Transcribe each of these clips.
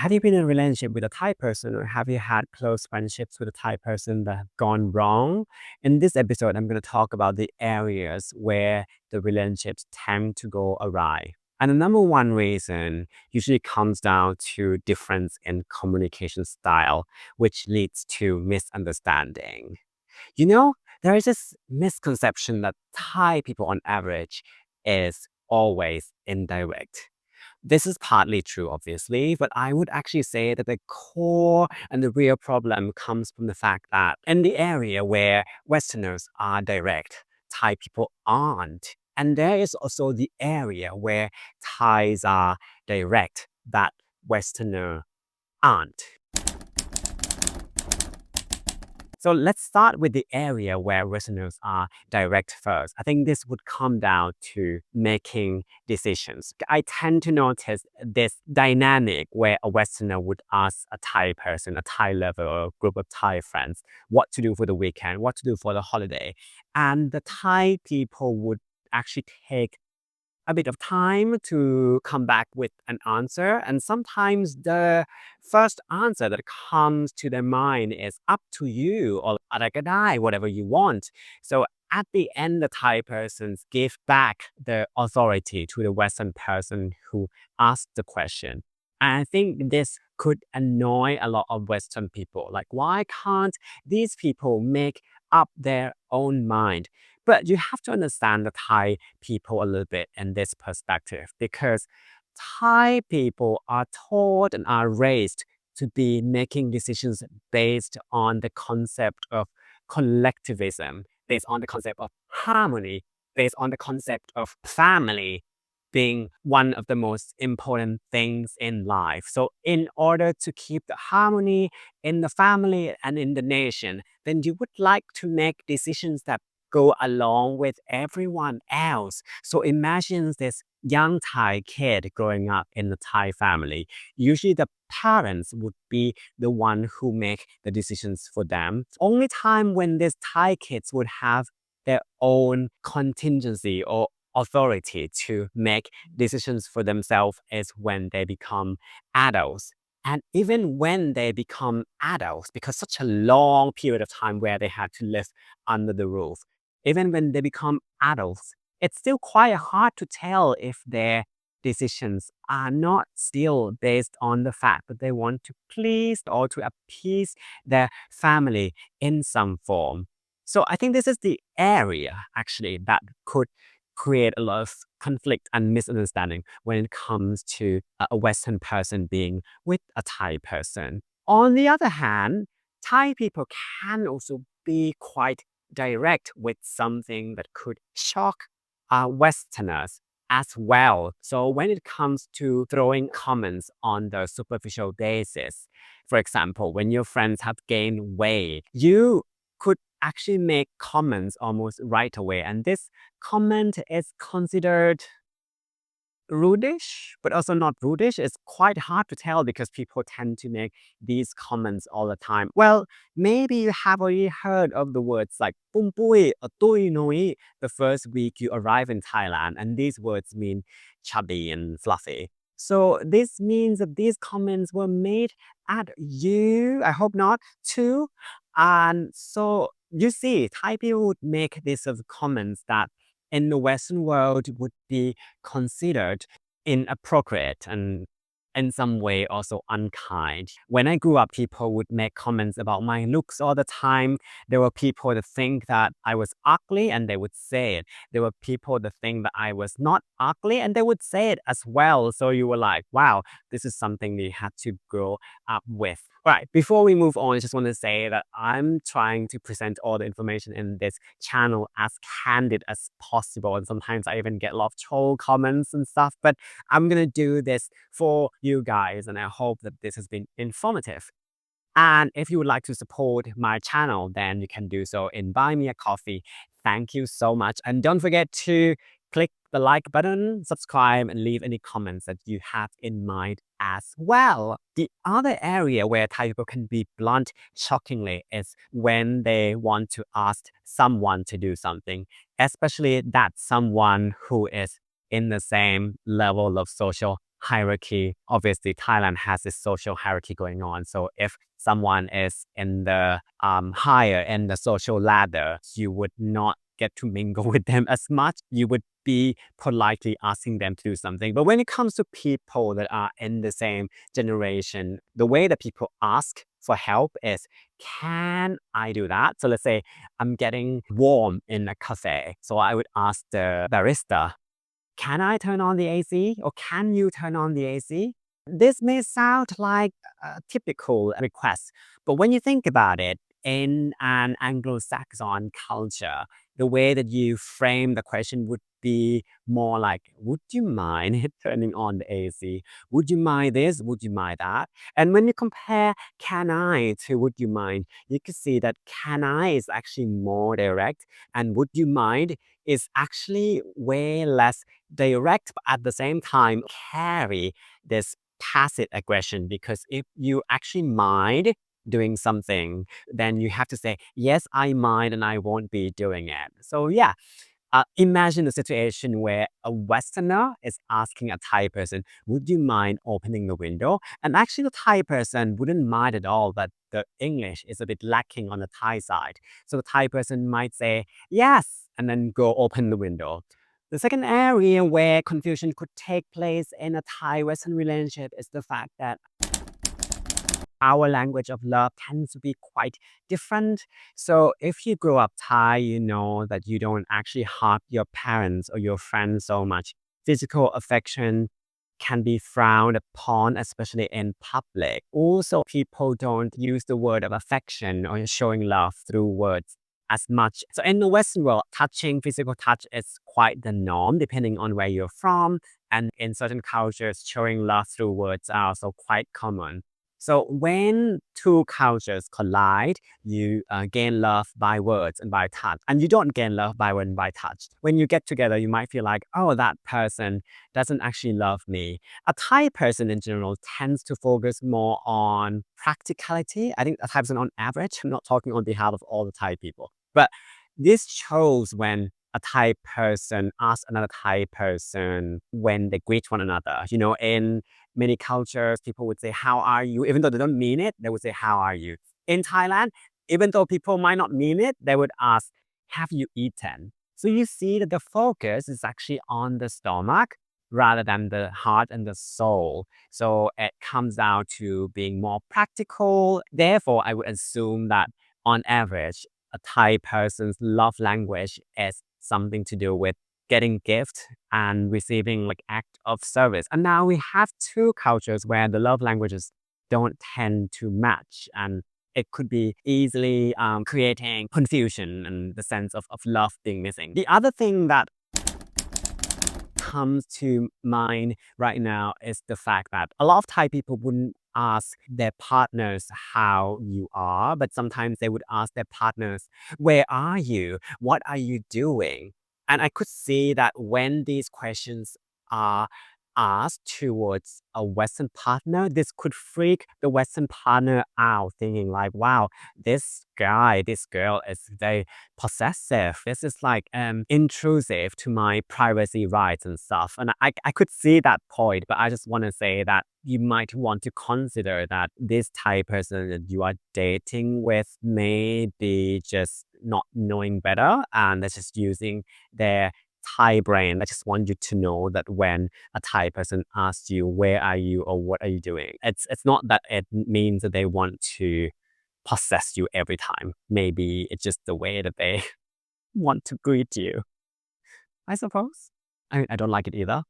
Have you been in a relationship with a Thai person, or have you had close friendships with a Thai person that have gone wrong? In this episode, I'm going to talk about the areas where the relationships tend to go awry. And the number one reason usually comes down to difference in communication style, which leads to misunderstanding. You know, there is this misconception that Thai people on average is always indirect. This is partly true, obviously, but I would actually say that the core and the real problem comes from the fact that in the area where Westerners are direct, Thai people aren't. And there is also the area where Thais are direct that Westerners aren't. So let's start with the area where Westerners are direct first. I think this would come down to making decisions. I tend to notice this dynamic where a Westerner would ask a Thai person, a Thai lover, or a group of Thai friends, what to do for the weekend, what to do for the holiday. And the Thai people would actually take a bit of time to come back with an answer. And sometimes the first answer that comes to their mind is up to you or "อะไรก็ได้," whatever you want. So at the end, the Thai persons give back the authority to the Western person who asked the question. And I think this could annoy a lot of Western people. Like, why can't these people make up their own mind? But you have to understand the Thai people a little bit in this perspective, because Thai people are taught and are raised to be making decisions based on the concept of collectivism, based on the concept of harmony, based on the concept of family being one of the most important things in life. So in order to keep the harmony in the family and in the nation, then you would like to make decisions that go along with everyone else. So imagine this young Thai kid growing up in a Thai family. Usually the parents would be the one who make the decisions for them. Only time when these Thai kids would have their own contingency or authority to make decisions for themselves is when they become adults. And even when they become adults, because such a long period of time where they had to live under the roof, even when they become adults, it's still quite hard to tell if their decisions are not still based on the fact that they want to please or to appease their family in some form. So I think this is the area actually that could create a lot of conflict and misunderstanding when it comes to a Western person being with a Thai person. On the other hand, Thai people can also be quite direct with something that could shock Westerners as well. So when it comes to throwing comments on the superficial basis, for example, when your friends have gained weight, you could actually make comments almost right away. And this comment is considered rudish, but also not rudish. It's quite hard to tell because people tend to make these comments all the time. Well, maybe you have already heard of the words like "pum pui" or "tui noi" the first week you arrive in Thailand, and these words mean chubby and fluffy. So this means that these comments were made at you, I hope not, too. And so you see, Thai people would make these sort of comments that in the Western world would be considered inappropriate and in some way also unkind. When I grew up, people would make comments about my looks all the time. There were people that think that I was ugly and they would say it. There were people that think that I was not ugly and they would say it as well. So you were like, wow, this is something you had to grow up with. All right, before we move on, I just want to say that I'm trying to present all the information in this channel as candid as possible. And sometimes I even get a lot of troll comments and stuff, but I'm going to do this for you guys. And I hope that this has been informative. And if you would like to support my channel, then you can do so in Buy Me a Coffee. Thank you so much. And don't forget to click the like button, subscribe, and leave any comments that you have in mind as well. The other area where Thai people can be blunt shockingly is when they want to ask someone to do something, especially that someone who is in the same level of social hierarchy. Obviously, Thailand has this social hierarchy going on. So if someone is in the higher in the social ladder, you would not get to mingle with them as much. You would be politely asking them to do something. But when it comes to people that are in the same generation, the way that people ask for help is, can I do that? So let's say I'm getting warm in a cafe. So I would ask the barista, can I turn on the AC? Or can you turn on the AC? This may sound like a typical request, but when you think about it, in an Anglo-Saxon culture, the way that you frame the question would be more like, would you mind turning on the AC? Would you mind this? Would you mind that? And when you compare can I to would you mind, you can see that can I is actually more direct, and would you mind is actually way less direct, but at the same time carry this passive aggression, because if you actually mind doing something, then you have to say, yes, I mind and I won't be doing it. So yeah, imagine a situation where a Westerner is asking a Thai person, would you mind opening the window? And actually the Thai person wouldn't mind at all, but the English is a bit lacking on the Thai side. So the Thai person might say, yes, and then go open the window. The second area where confusion could take place in a Thai-Western relationship is the fact that our language of love tends to be quite different. So if you grow up Thai, you know that you don't actually hug your parents or your friends so much. Physical affection can be frowned upon, especially in public. Also, people don't use the word of affection or showing love through words as much. So in the Western world, touching, physical touch is quite the norm, depending on where you're from. And in certain cultures, showing love through words are also quite common. So when two cultures collide, you gain love by words and by touch, and you don't gain love by word and by touch. When you get together, you might feel like, oh, that person doesn't actually love me. A Thai person in general tends to focus more on practicality. I think a Thai person on average, I'm not talking on behalf of all the Thai people, but this shows when a Thai person asks another Thai person when they greet one another. You know, in many cultures, people would say, how are you? Even though they don't mean it, they would say, how are you? In Thailand, even though people might not mean it, they would ask, have you eaten? So you see that the focus is actually on the stomach rather than the heart and the soul. So it comes down to being more practical. Therefore, I would assume that on average, a Thai person's love language is something to do with getting gifts and receiving like act of service. And now we have two cultures where the love languages don't tend to match, and it could be easily creating confusion and the sense of love being missing. The other thing that comes to mind right now is the fact that a lot of Thai people wouldn't ask their partners how you are, but sometimes they would ask their partners, where are you? What are you doing? And I could see that when these questions are asked towards a Western partner, this could freak the Western partner out, thinking like, wow, this guy, this girl is very possessive. This is like intrusive to my privacy rights and stuff. And I could see that point, but I just want to say that you might want to consider that this Thai person that you are dating with may be just not knowing better, and they're just using their Thai brain. I just want you to know that when a Thai person asks you, where are you or what are you doing? It's not that it means that they want to possess you every time. Maybe it's just the way that they want to greet you, I suppose. I don't like it either.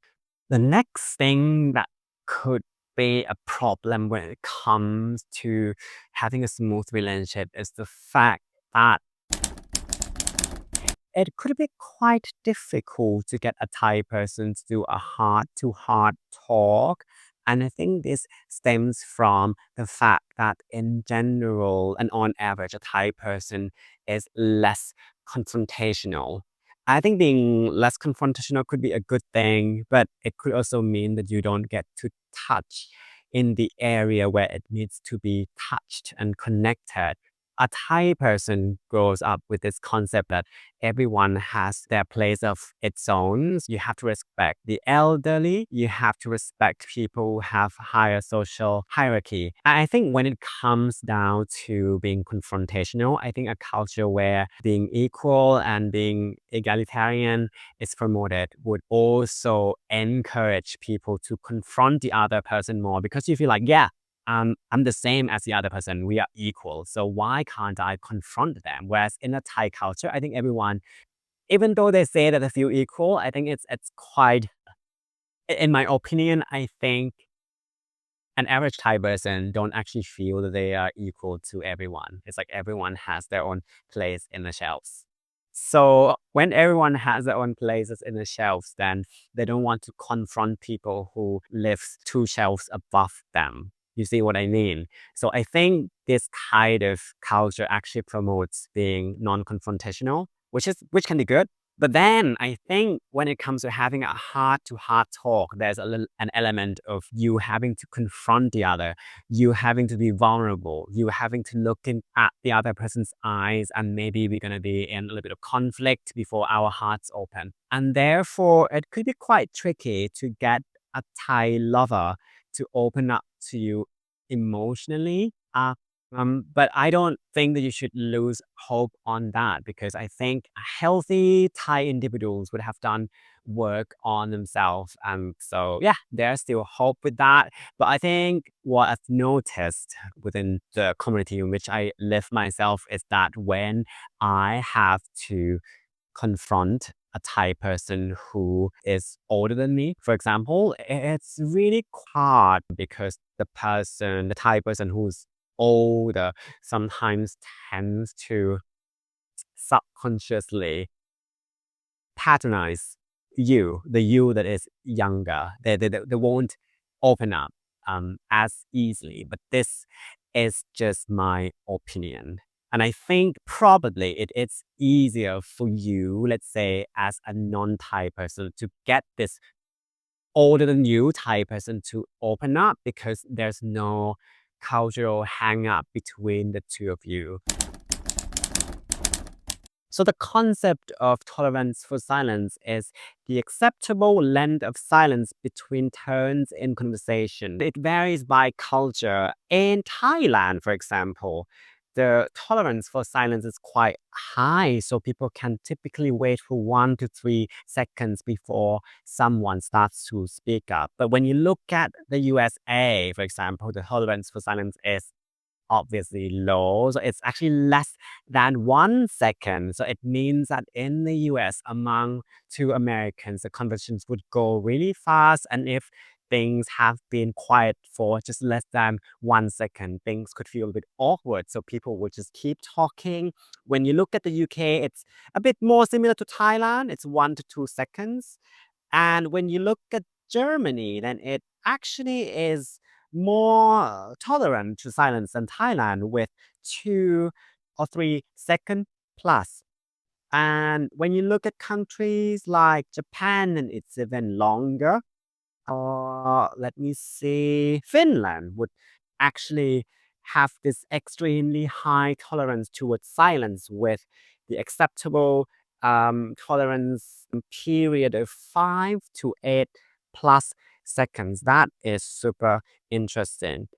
The next thing that could be a problem when it comes to having a smooth relationship is the fact that it could be quite difficult to get a Thai person to do a heart-to-heart talk. And I think this stems from the fact that in general and on average, a Thai person is less confrontational. I think being less confrontational could be a good thing, but it could also mean that you don't get to touch in the area where it needs to be touched and connected. a Thai person grows up with this concept that everyone has their place of its own. You have to respect the elderly. You have to respect people who have higher social hierarchy. I think when it comes down to being confrontational, I think a culture where being equal and being egalitarian is promoted would also encourage people to confront the other person more because you feel like, yeah, I'm the same as the other person. We are equal. So why can't I confront them? Whereas in a Thai culture, I think everyone, even though they say that they feel equal, I think it's quite, in my opinion, I think an average Thai person don't actually feel that they are equal to everyone. It's like everyone has their own place in the shelves. So when everyone has their own places in the shelves, then they don't want to confront people who live two shelves above them. You see what I mean? So I think this kind of culture actually promotes being non-confrontational, which can be good. But then I think when it comes to having a heart-to-heart talk, there's an element of you having to confront the other, you having to be vulnerable, you having to look in at the other person's eyes, and maybe we're going to be in a little bit of conflict before our hearts open. And therefore, it could be quite tricky to get a Thai lover to open up to you emotionally. But I don't think that you should lose hope on that because I think healthy Thai individuals would have done work on themselves. So yeah, there's still hope with that. But I think what I've noticed within the community in which I live myself is that when I have to confront a Thai person who is older than me, for example, it's really hard because the Thai person who's older sometimes tends to subconsciously patronize the you that is younger. They won't open up as easily. But this is just my opinion. And I think probably it is easier for you, let's say, as a non-Thai person, to get this older than you Thai person to open up because there's no cultural hang up between the two of you. So the concept of tolerance for silence is the acceptable length of silence between turns in conversation. It varies by culture. In Thailand, for example, the tolerance for silence is quite high, so people can typically wait for 1 to 3 seconds before someone starts to speak up. But when you look at the USA, for example, the tolerance for silence is obviously low. So it's actually less than 1 second. So it means that in the US, among two Americans, the conversations would go really fast. And if things have been quiet for just less than 1 second, things could feel a bit awkward. So people would just keep talking. When you look at the UK, it's a bit more similar to Thailand. It's 1 to 2 seconds. And when you look at Germany, then it actually is more tolerant to silence than Thailand with 2 or 3 seconds plus. And when you look at countries like Japan, then it's even longer. Let me see, Finland would actually have this extremely high tolerance towards silence with the acceptable tolerance period of 5 to 8 plus seconds. That is super interesting.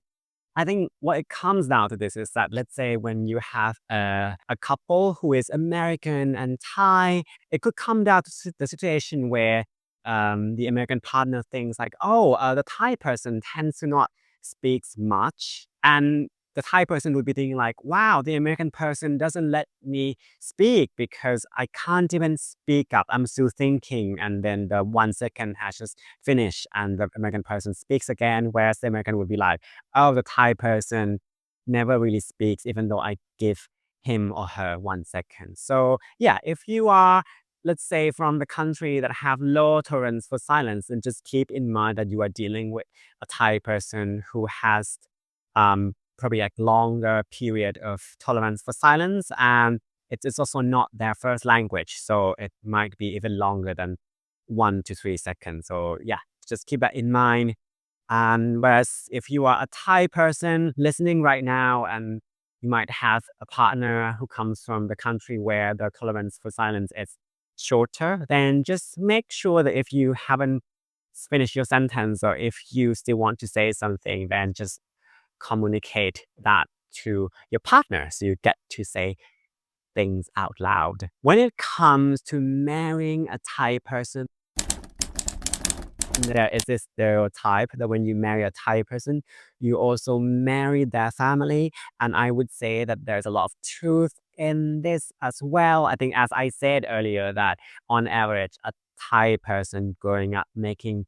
I think what it comes down to this is that let's say when you have a couple who is American and Thai, it could come down to the situation where the American partner thinks like, oh, the Thai person tends to not speaks much. And the Thai person would be thinking like, wow, the American person doesn't let me speak because I can't even speak up. I'm still thinking. And then the 1 second has just finished and the American person speaks again, whereas the American would be like, oh, the Thai person never really speaks, even though I give him or her 1 second. So yeah, if you are, let's say, from the country that have low tolerance for silence, and just keep in mind that you are dealing with a Thai person who has probably like longer period of tolerance for silence, and it's also not their first language, so it might be even longer than 1 to 3 seconds. So yeah, just keep that in mind. And whereas if you are a Thai person listening right now and you might have a partner who comes from the country where the tolerance for silence is shorter, then just make sure that if you haven't finished your sentence or if you still want to say something, then just communicate that to your partner so you get to say things out loud. When it comes to marrying a Thai person, there is this stereotype that when you marry a Thai person, you also marry their family. And I would say that there's a lot of truth in this as well. I think, as I said earlier, that on average, a Thai person growing up making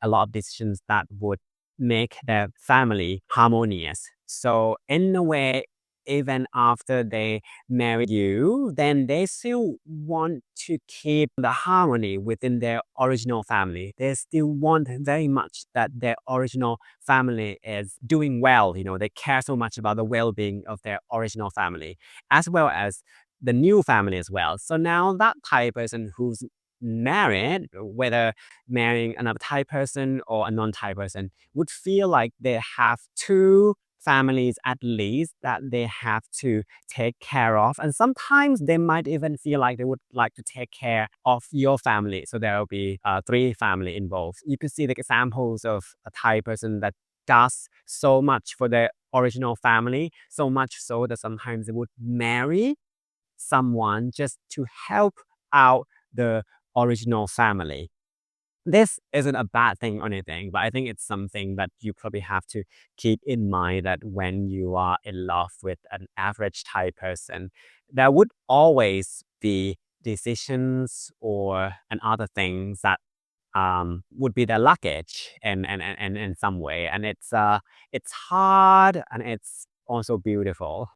a lot of decisions that would make their family harmonious. So in a way, even after they marry you, then they still want to keep the harmony within their original family. They still want very much that their original family is doing well. They care so much about the well-being of their original family, as well as the new family as well. So now that Thai person who's married, whether marrying another Thai person or a non-Thai person, would feel like they have two families at least that they have to take care of. And sometimes they might even feel like they would like to take care of your family. So there will be three family involved. You could see the examples of a Thai person that does so much for their original family, so much so that sometimes they would marry someone just to help out the original family. This isn't a bad thing or anything, but I think it's something that you probably have to keep in mind that when you are in love with an average Thai person, there would always be decisions and other things that would be their luggage in some way. And it's hard and it's also beautiful.